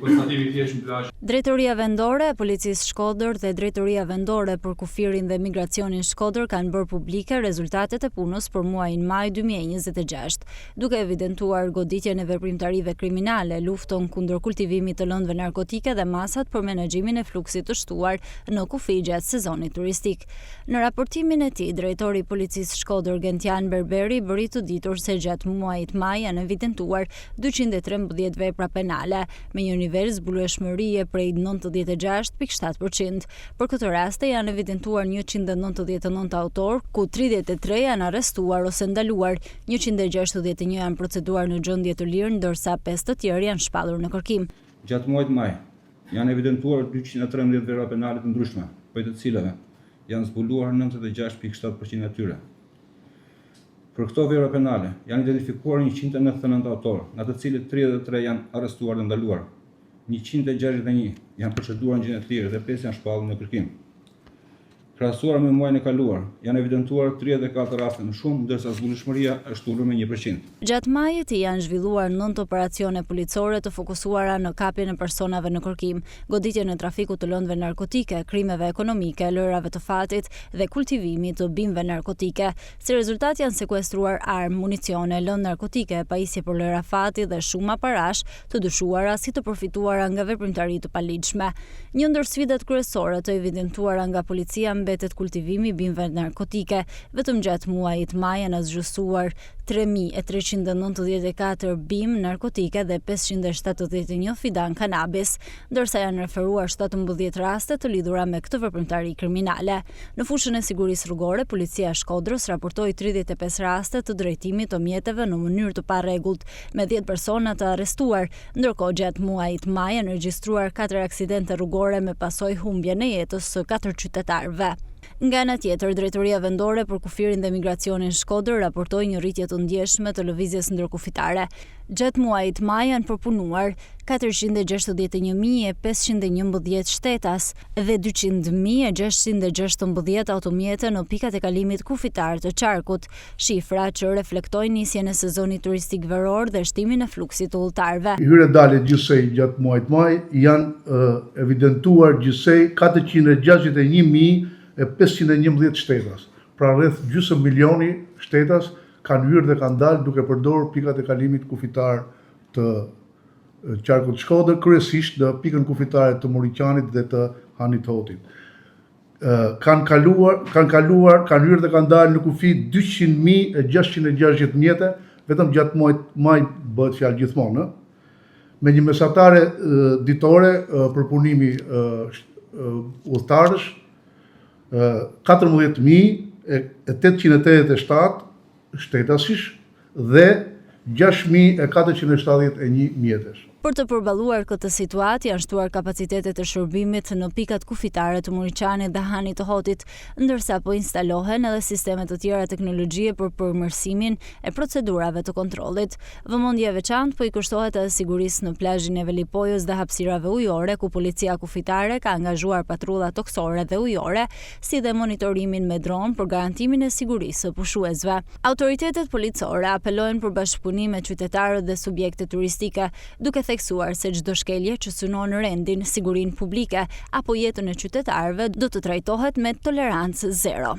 konstatimi thjesht në plazh. Drejtoria vendore e Policisë Shkodër dhe Drejtoria vendore për kufirin dhe migracionin Shkodër kanë bërë publike rezultatet e punës për muajin maj 2026, duke evidentuar goditjen e veprimtarive kriminale, luftën kundër kultivimit të lëndëve narkotike dhe masat për menaxhimin e fluksit të shtuar në kufi gjatë sezonit turistik. Në raportimin e tij, drejtori i Policisë Shkodër Gentian Berberi bëri të ditur se gjatë muajit maj janë evidentuar 213 vepra penale, me një nivel zbulueshmërie prej 96.7%. Për këtë raste janë evidentuar 199 autor, ku 33 janë arrestuar ose ndaluar, 161 janë proceduar në gjendje të lirë, ndërsa 5 të tjerë janë shpallur në kërkim. Gjatë muajit maj janë evidentuar 213 vepra penale të ndryshme, prej të cilave janë zbuluar 96.7% e tyre. Për këto vepra penale janë identifikuar 199 autorë, nga të cilët 33 janë arrestuar dhe ndaluar, 161 janë proceduar në gjendje të lirë dhe 5 janë shpallur në kërkim. Krahasuar me muajin e kaluar, janë evidentuar 34 raste më shumë, ndërsa zbulueshmëria është ulur me 1%. Gjatë majit janë zhvilluar 9 operacione policore të fokusuara në kapjen e personave në kërkim, goditjen e trafikut të lëndëve narkotike, krimeve ekonomike, lojrave të fatit dhe kultivimit të bimëve narkotike. Si rezultat janë sekuestruar armë, municione, lëndë narkotike, pajisje për lojra fati dhe shumë parash të dyshuara si të përfituara nga veprimtari të paligjshme. Një ndër sfidat kryesore të evidentuara nga policia mbetet kultivimi bimëve narkotike. Vetëm gjatë muajit maj janë zgjusuar 3.394 bimë narkotike dhe 571 fidan kanabis, ndërsa janë referuar 17 raste të lidhura me këtë veprimtari kriminale. Në fushën e sigurisë rrugore, policia e Shkodrës raportoi 35 raste të drejtimit të mjeteve në mënyrë të parregullt, me 10 persona të arrestuar, ndërkohë gjatë muajit maj janë regjistruar 4 aksidente rrugore me pasojë humbjen e jetës së 4 qytetarëve. Nga ana tjetër, Drejtoria vendore për kufirin dhe migracionin Shkodër raportoi një rritje të ndjeshme të lëvizjes ndërkufitare. Gjatë muajit maj janë përpunuar 461.511 shtetas dhe 200.616 automjete në pikat e kalimit kufitar të qarkut, shifra që reflektojnë nisjen e sezonit turistik veror dhe shtimin e fluksit të udhëtarëve. Hyrje dalje gjithsej gjatë muajit maj janë evidentuar gjithsej 461.511 shtetas. Pra rreth gjysmë milioni shtetas kanë hyrë dhe kanë dalë duke përdorur pikat e kalimit kufitar të qarkut Shkodër, kryesisht në pikën kufitare të Moriqanit dhe të Hanit Hotit. Kanë hyrë dhe kanë dalë në kufi 200.660 mjete, vetëm gjatë muajit maj bëhet fjalë gjithmonë, me një mesatare ditore përpunimi udhëtarësh 14.887 shtetasish dhe 6.471 mjetesh. Për të përballuar këtë situatë janë shtuar kapacitetet e shërbimit në pikat kufitare të Moriqanit dhe Hanit të Hotit, ndërsa po instalohen edhe sisteme të tjera teknologjie për përmirësimin e procedurave të kontrollit. Vëmendje e veçantë po i kushtohet edhe sigurisë në plazhin e Velipojës dhe hapësirave ujore, ku policia kufitare ka angazhuar patrulla toksore dhe ujore, si dhe monitorimin me dron për garantimin e sigurisë së pushuesve. Autoritetet policore apelojnë për bashkëpunim me qytetarët dhe subjekte turistike, duke theksuar se çdo shkelje që synon rendin, sigurinë publike apo jetën e qytetarëve do të trajtohet me tolerancë zero.